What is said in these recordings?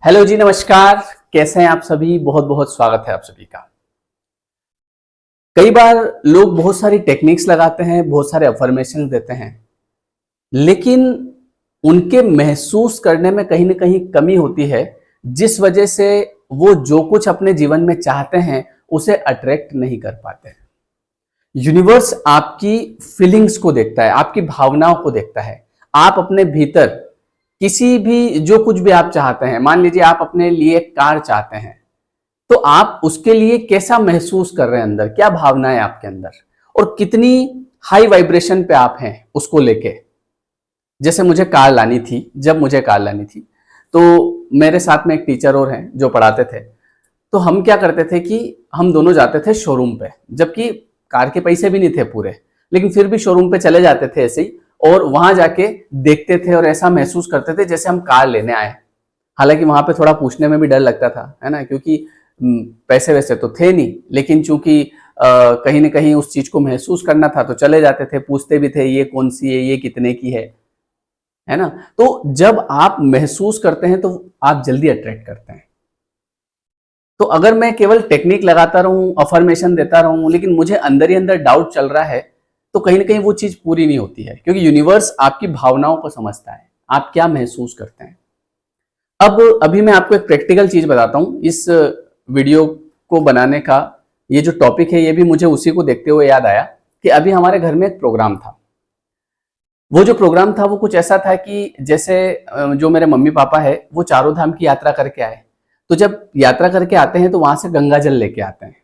Hello जी, नमस्कार। कैसे हैं आप सभी? बहुत बहुत स्वागत है आप सभी का। कई बार लोग बहुत सारी टेक्निक्स लगाते हैं, बहुत सारे अफर्मेशन देते हैं, लेकिन उनके महसूस करने में कहीं ना कहीं कमी होती है, जिस वजह से वो जो कुछ अपने जीवन में चाहते हैं उसे अट्रैक्ट नहीं कर पाते। यूनिवर्स आपकी फीलिंग्स को देखता है, आपकी भावनाओं को देखता है। आप अपने भीतर किसी भी जो कुछ भी आप चाहते हैं, मान लीजिए आप अपने लिए एक कार चाहते हैं, तो आप उसके लिए कैसा महसूस कर रहे हैं, अंदर क्या भावना है आपके अंदर, और कितनी हाई वाइब्रेशन पे आप हैं उसको लेके। जैसे मुझे कार लानी थी, जब मुझे कार लानी थी तो मेरे साथ में एक टीचर और हैं जो पढ़ाते थे। तो हम क्या करते थे कि हम दोनों जाते थे शोरूम पे, जबकि कार के पैसे भी नहीं थे पूरे, लेकिन फिर भी शोरूम पे चले जाते थे ऐसे ही, और वहां जाके देखते थे और ऐसा महसूस करते थे जैसे हम कार लेने आए। हालांकि वहां पे थोड़ा पूछने में भी डर लगता था, है ना, क्योंकि पैसे वैसे तो थे नहीं, लेकिन चूंकि कहीं ना कहीं उस चीज को महसूस करना था तो चले जाते थे, पूछते भी थे ये कौन सी है, ये कितने की है ना। तो जब आप महसूस करते हैं तो आप जल्दी अट्रैक्ट करते हैं। तो अगर मैं केवल टेक्निक लगाता रहूं, अफर्मेशन देता रहूं, लेकिन मुझे अंदर ही अंदर डाउट चल रहा है, तो कहीं ना कहीं वो चीज पूरी नहीं होती है, क्योंकि यूनिवर्स आपकी भावनाओं को समझता है, आप क्या महसूस करते हैं। अब अभी मैं आपको एक प्रैक्टिकल चीज बताता हूं। इस वीडियो को बनाने का ये जो टॉपिक है, ये भी मुझे उसी को देखते हुए याद आया कि अभी हमारे घर में एक प्रोग्राम था। वो जो प्रोग्राम था वो कुछ ऐसा था कि जैसे जो मेरे मम्मी पापा है वो चारों धाम की यात्रा करके आए। तो जब यात्रा करके आते हैं तो वहां से गंगा जल लेके आते हैं।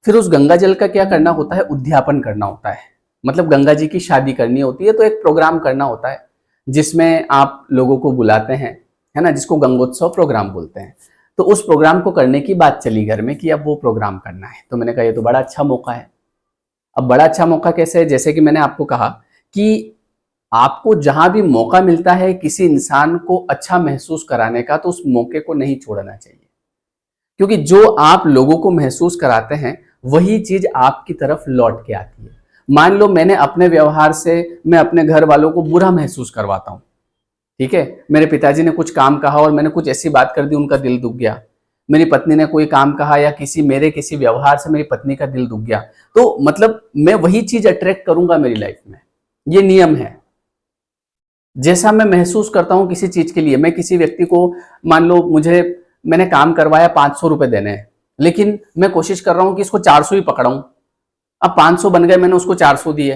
फिर उस गंगा जल का क्या करना होता है, उद्यापन करना होता है। मतलब गंगा जी की शादी करनी होती है, तो एक प्रोग्राम करना होता है जिसमें आप लोगों को बुलाते हैं, है ना, जिसको गंगोत्सव प्रोग्राम बोलते हैं। तो उस प्रोग्राम को करने की बात चली घर में कि अब वो प्रोग्राम करना है। तो मैंने कहा ये तो बड़ा अच्छा मौका है। अब बड़ा अच्छा मौका कैसे है? जैसे कि मैंने आपको कहा कि आपको जहां भी मौका मिलता है किसी इंसान को अच्छा महसूस कराने का, तो उस मौके को नहीं छोड़ना चाहिए, क्योंकि जो आप लोगों को महसूस कराते हैं वही चीज आपकी तरफ लौट के आती है। मान लो मैंने अपने व्यवहार से मैं अपने घर वालों को बुरा महसूस करवाता हूं, ठीक है, मेरे पिताजी ने कुछ काम कहा और मैंने कुछ ऐसी बात कर दी, उनका दिल दुख गया। मेरी पत्नी ने कोई काम कहा या किसी व्यवहार से मेरी पत्नी का दिल दुख गया, तो मतलब मैं वही चीज अट्रैक्ट करूंगा मेरी लाइफ में। ये नियम है। जैसा मैं महसूस करता हूं किसी चीज के लिए, मैं किसी व्यक्ति को, मान लो मैंने काम करवाया, 500 रुपए देने हैं, लेकिन मैं कोशिश कर रहा हूं कि इसको 400 ही पकड़ाऊं। अब 500 बन गए, मैंने उसको 400 दिए,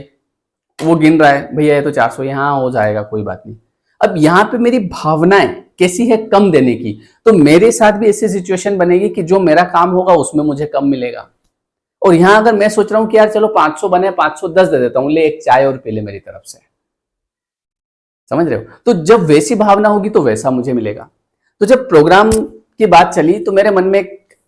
वो गिन रहा है, भैया ये तो 400, हाँ हो जाएगा कोई बात नहीं। अब यहाँ पे मेरी भावनाएं कैसी है, कम देने की। तो मेरे साथ भी ऐसी सिचुएशन बनेगी कि जो मेरा काम होगा उसमें मुझे कम मिलेगा। और यहां अगर मैं सोच रहा हूं कि यार चलो 500 बने, 510 दे देता हूं, ले एक चाय और पी ले मेरी तरफ से। समझ रहे हो? तो जब वैसी भावना होगी तो वैसा मुझे मिलेगा। तो जब प्रोग्राम की बात चली तो मेरे मन में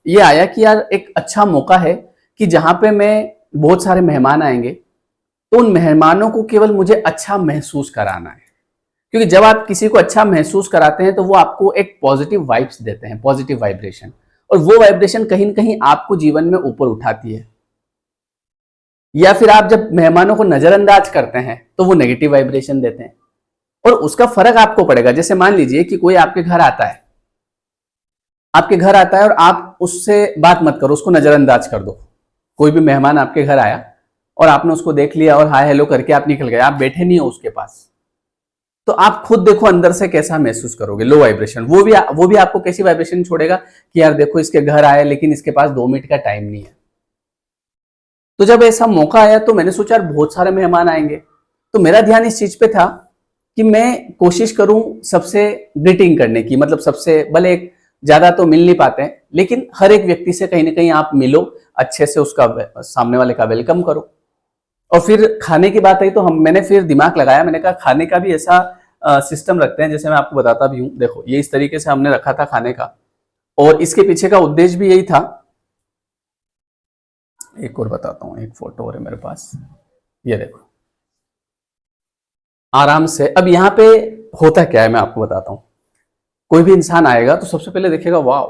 ये आया कि यार एक अच्छा मौका है कि जहां पे मैं बहुत सारे मेहमान आएंगे, तो उन मेहमानों को केवल मुझे अच्छा महसूस कराना है। क्योंकि जब आप किसी को अच्छा महसूस कराते हैं तो वो आपको एक पॉजिटिव वाइब्स देते हैं, पॉजिटिव वाइब्रेशन, और वो वाइब्रेशन कहीं ना कहीं आपको जीवन में ऊपर उठाती है। या फिर आप जब मेहमानों को नजरअंदाज करते हैं तो वो नेगेटिव वाइब्रेशन देते हैं, और उसका फर्क आपको पड़ेगा। जैसे मान लीजिए कि कोई आपके घर आता है, और आप उससे बात मत करो, उसको नजरअंदाज कर दो। कोई भी मेहमान आपके घर आया और आपने उसको देख लिया और हाय हेलो करके आप निकल गए, आप बैठे नहीं हो उसके पास, तो आप खुद देखो अंदर से कैसा महसूस करोगे, लो वाइब्रेशन। वो भी आपको कैसी वाइब्रेशन छोड़ेगा कि यार देखो इसके घर आए लेकिन इसके पास 2 मिनट का टाइम नहीं है। तो जब ऐसा मौका आया तो मैंने सोचा यार बहुत सारे मेहमान आएंगे, तो मेरा ध्यान इस चीज पे था कि मैं कोशिश करूं सबसे ग्रीटिंग करने की, मतलब सबसे, भले एक ज्यादा तो मिल नहीं पाते हैं, लेकिन हर एक व्यक्ति से कहीं ना कहीं आप मिलो, अच्छे से उसका, सामने वाले का वेलकम करो। और फिर खाने की बात आई तो मैंने फिर दिमाग लगाया, मैंने कहा खाने का भी ऐसा सिस्टम रखते हैं, जैसे मैं आपको बताता भी हूँ। देखो ये इस तरीके से हमने रखा था खाने का, और इसके पीछे का उद्देश्य भी यही था। एक और बताता हूँ, एक फोटो और है मेरे पास, ये देखो आराम से। अब यहाँ पे होता क्या है मैं आपको बताता हूँ। कोई भी इंसान आएगा तो सबसे पहले देखेगा वाह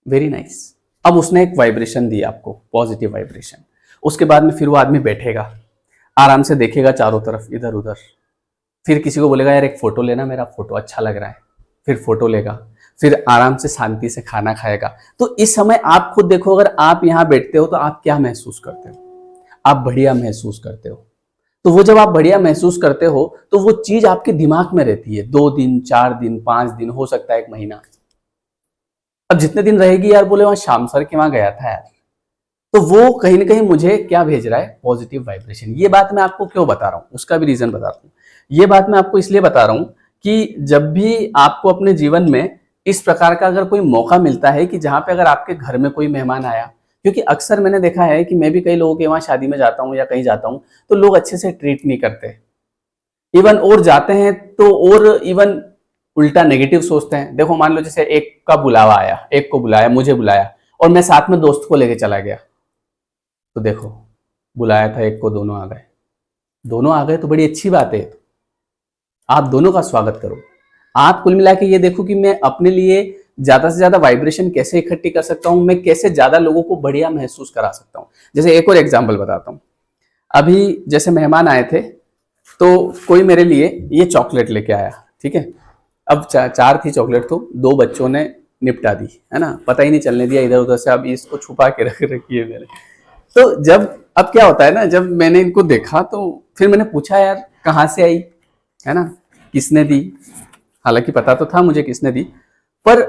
वेरी नाइस। अब उसने एक वाइब्रेशन दी आपको, पॉजिटिव वाइब्रेशन। उसके बाद में फिर वो आदमी बैठेगा, आराम से देखेगा चारों तरफ इधर उधर, फिर किसी को बोलेगा यार एक फोटो लेना, मेरा फोटो अच्छा लग रहा है, फिर फोटो लेगा। फिर आराम से शांति से खाना खाएगा। तो इस समय आप खुद देखो, अगर आप यहाँ बैठते हो तो आप क्या महसूस करते हो? आप बढ़िया महसूस करते हो। तो वो जब आप बढ़िया महसूस करते हो तो वो चीज आपके दिमाग में रहती है 2 दिन, 4 दिन, 5 दिन, हो सकता है 1 महीना। अब जितने दिन रहेगी यार, बोले वहां श्याम सर के वहां गया था यार, तो वो कहीं ना कहीं मुझे क्या भेज रहा है? Positive vibration. ये बात मैं आपको क्यों बता रहा हूँ, उसका भी रीजन बता रहा हूँ। ये बात मैं आपको इसलिए बता रहा हूँ कि जब भी आपको अपने जीवन में इस प्रकार का अगर कोई मौका मिलता है कि जहां पे अगर आपके घर में कोई मेहमान आया, क्योंकि अक्सर मैंने देखा है कि मैं भी कई लोगों के वहां शादी में जाता हूँ या कहीं जाता हूँ तो लोग अच्छे से ट्रीट नहीं करते, इवन और जाते हैं तो और इवन उल्टा नेगेटिव सोचते हैं। देखो मान लो जैसे एक का बुलावा आया, एक को बुलाया, मुझे बुलाया और मैं साथ में दोस्त को लेके चला गया, तो देखो बुलाया था एक को, दोनों आ गए, दोनों आ गए तो बड़ी अच्छी बात है, आप दोनों का स्वागत करो। आप कुल मिला के ये देखो कि मैं अपने लिए ज्यादा से ज्यादा वाइब्रेशन कैसे इकट्ठी कर सकता हूं, मैं कैसे ज्यादा लोगों को बढ़िया महसूस करा सकता हूं। जैसे एक और एग्जांपल बताता हूं, अभी जैसे मेहमान आए थे तो कोई मेरे लिए ये चॉकलेट लेके आया, ठीक है। अब 4 थी चॉकलेट, तो 2 बच्चों ने निपटा दी, है ना, पता ही नहीं चलने दिया इधर उधर से, अब इसको छुपा के रख रखी है मैंने। तो जब अब क्या होता है ना, जब मैंने इनको देखा तो फिर मैंने पूछा यार कहाँ से आई, है ना, किसने दी, हालांकि पता तो था मुझे किसने दी, पर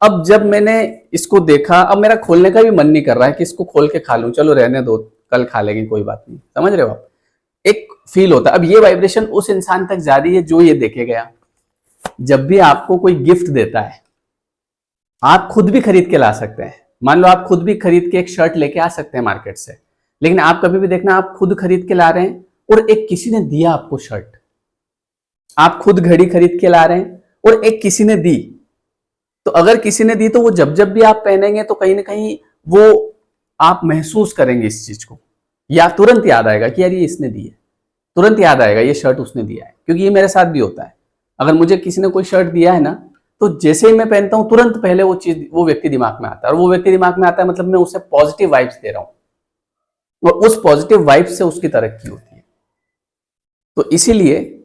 अब जब मैंने इसको देखा, अब मेरा खोलने का भी मन नहीं कर रहा है कि इसको खोल के खा लूं, चलो रहने दो, कल खा लेंगे कोई बात नहीं, समझ रहे हो आप, एक फील होता है। अब ये वाइब्रेशन उस इंसान तक जा रही है जो ये देखे गया। जब भी आपको कोई गिफ्ट देता है, आप खुद भी खरीद के ला सकते हैं, मान लो आप खुद भी खरीद के एक शर्ट लेके आ सकते हैं मार्केट से, लेकिन आप कभी भी देखना आप खुद खरीद के ला रहे हैं और एक किसी ने दिया आपको शर्ट, आप खुद घड़ी खरीद के ला रहे हैं और एक किसी ने दी, तो अगर किसी ने दी तो वो जब जब भी आप पहनेंगे तो कहीं ना कहीं वो आप महसूस करेंगे इस चीज को, या तुरंत याद आएगा कि यार ये इसने दी है, तुरंत याद आएगा ये शर्ट उसने दिया है। क्योंकि ये मेरे साथ भी होता है, अगर मुझे किसी ने कोई शर्ट दिया है ना, तो जैसे ही मैं पहनता हूं तुरंत पहले वो चीज, वो व्यक्ति दिमाग में आता है, और वो व्यक्ति दिमाग में आता है मतलब मैं उसे पॉजिटिव वाइब्स दे रहा हूं और उस पॉजिटिव वाइब्स से उसकी तरक्की होती है। तो इसीलिए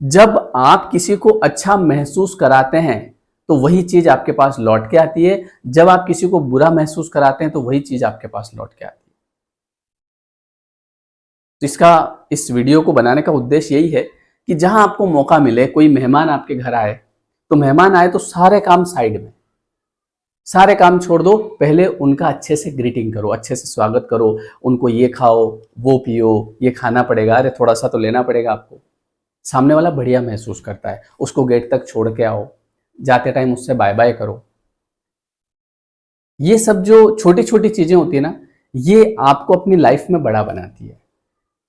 जब आप किसी को अच्छा महसूस कराते हैं तो वही चीज आपके पास लौट के आती है, जब आप किसी को बुरा महसूस कराते हैं तो वही चीज आपके पास लौट के आती है। तो इस वीडियो को बनाने का उद्देश्य यही है कि जहां आपको मौका मिले, कोई मेहमान आपके घर आए, तो मेहमान आए तो सारे काम साइड में, सारे काम छोड़ दो, पहले उनका अच्छे से ग्रीटिंग करो, अच्छे से स्वागत करो, उनको ये खाओ, वो पियो, ये खाना पड़ेगा, अरे थोड़ा सा तो लेना पड़ेगा आपको। सामने वाला बढ़िया महसूस करता है, उसको गेट तक छोड़ के आओ, जाते टाइम उससे बाय बाय करो। ये सब जो छोटी छोटी चीजें होती है ना, ये आपको अपनी लाइफ में बड़ा बनाती है,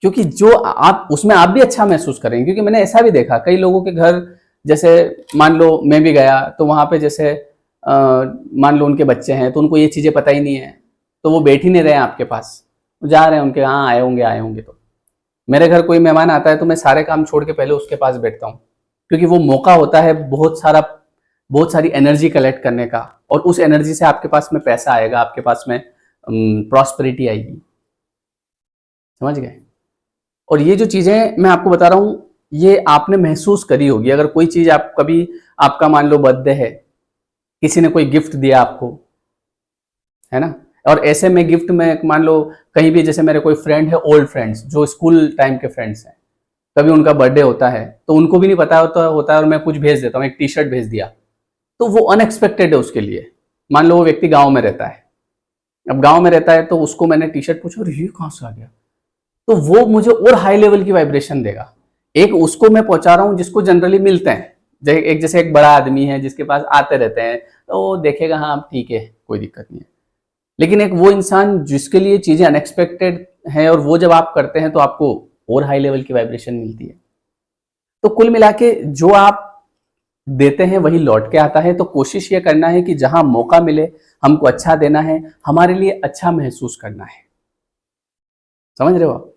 क्योंकि जो आप उसमें आप भी अच्छा महसूस करेंगे। क्योंकि मैंने ऐसा भी देखा कई लोगों के घर, जैसे मान लो मैं भी गया तो वहां पे जैसे मान लो उनके बच्चे हैं तो उनको ये चीजें पता ही नहीं है, तो वो बैठ ही नहीं रहे हैं आपके पास, जा रहे हैं उनके, हाँ आए होंगे। तो मेरे घर कोई मेहमान आता है तो मैं सारे काम छोड़ के पहले उसके पास बैठता हूँ, क्योंकि वो मौका होता है बहुत सारी एनर्जी कलेक्ट करने का, और उस एनर्जी से आपके पास में पैसा आएगा, आपके पास में प्रॉस्पेरिटी आएगी, समझ गए। और ये जो चीजें मैं आपको बता रहा हूं ये आपने महसूस करी होगी। अगर कोई चीज आप कभी, आपका मान लो बर्थडे है, किसी ने कोई गिफ्ट दिया आपको, है ना, और ऐसे में गिफ्ट में मान लो कहीं भी, जैसे मेरे कोई फ्रेंड है, ओल्ड फ्रेंड्स जो स्कूल टाइम के फ्रेंड्स हैं, कभी उनका बर्थडे होता है तो उनको भी नहीं पता होता है और मैं कुछ भेज देता हूँ, एक टी शर्ट भेज दिया, तो वो अनएक्सपेक्टेड है उसके लिए। मान लो वो व्यक्ति गाँव में रहता है, अब गाँव में रहता है तो उसको मैंने टी शर्ट पूछा, ये कहाँ से आ गया, तो वो मुझे और हाई लेवल की वाइब्रेशन देगा। एक उसको मैं पहुंचा रहा हूं जिसको जनरली मिलते हैं, जैसे एक बड़ा आदमी है जिसके पास आते रहते हैं, तो वो देखेगा हाँ ठीक है कोई दिक्कत नहीं है। लेकिन एक वो इंसान जिसके लिए चीजें अनएक्सपेक्टेड है, और वो जब आप करते हैं तो आपको और हाई लेवल की वाइब्रेशन मिलती है। तो कुल मिला के जो आप देते हैं वही लौट के आता है। तो कोशिश ये करना है कि जहां मौका मिले हमको अच्छा देना है, हमारे लिए अच्छा महसूस करना है, समझ रहे हो आप,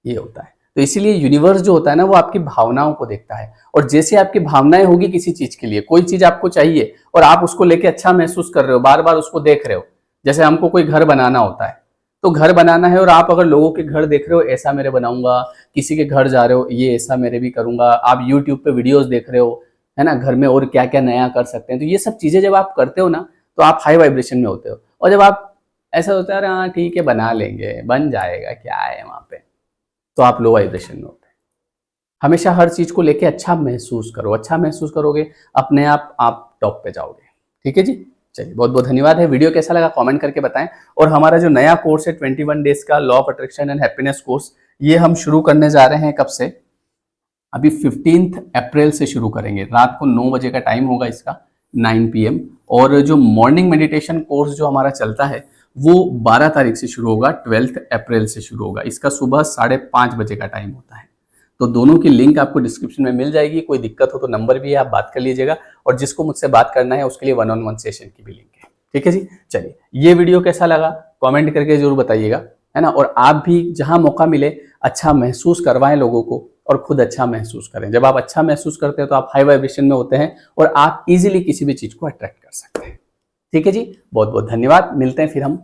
ये होता है। तो इसीलिए यूनिवर्स जो होता है ना, वो आपकी भावनाओं को देखता है, और जैसे आपकी भावनाएं होगी किसी चीज के लिए, कोई चीज आपको चाहिए और आप उसको लेके अच्छा महसूस कर रहे हो, बार बार उसको देख रहे हो, जैसे हमको कोई घर बनाना होता है, तो घर बनाना है और आप अगर लोगों के घर देख रहे हो, ऐसा मेरे बनाऊंगा, किसी के घर जा रहे हो, ये ऐसा मेरे भी करूंगा, आप यूट्यूब पे वीडियोस देख रहे हो, है ना, घर में और क्या क्या नया कर सकते हैं। तो ये सब चीजें जब आप करते हो ना तो आप हाई वाइब्रेशन में होते हो। और जब आप ऐसा होता है हाँ ठीक है बना लेंगे, बन जाएगा, क्या है वहां पे, तो आप लो वाइब्रेशन में होते हैं। हमेशा हर चीज को लेके अच्छा महसूस करो, अच्छा महसूस करोगे अपने आप टॉप पे जाओगे। ठीक है जी, चलिए बहुत बहुत धन्यवाद है। वीडियो कैसा लगा कमेंट करके बताएं। और हमारा जो नया कोर्स है 21 डेज का law of attraction and happiness course, ये हम शुरू करने जा रहे हैं कब से, अभी 15 अप्रैल से शुरू करेंगे। रात को 9 बजे का टाइम होगा इसका, 9 PM। और जो मॉर्निंग मेडिटेशन कोर्स जो हमारा चलता है वो 12 तारीख से शुरू होगा, 12 अप्रैल से शुरू होगा। इसका सुबह 5:30 बजे का टाइम होता है। तो दोनों की लिंक आपको डिस्क्रिप्शन में मिल जाएगी। कोई दिक्कत हो तो नंबर भी है, आप बात कर लीजिएगा। और जिसको मुझसे बात करना है उसके लिए 1-on-1 सेशन की भी लिंक है। ठीक है जी, चलिए ये वीडियो कैसा लगा कमेंट करके जरूर बताइएगा, है ना। और आप भी जहां मौका मिले अच्छा महसूस करवाएं लोगों को और खुद अच्छा महसूस करें। जब आप अच्छा महसूस करते हैं तो आप हाई वाइब्रेशन में होते हैं और आप इजीली किसी भी चीज को अट्रैक्ट कर सकते हैं। ठीक है जी, बहुत बहुत धन्यवाद। मिलते हैं फिर हम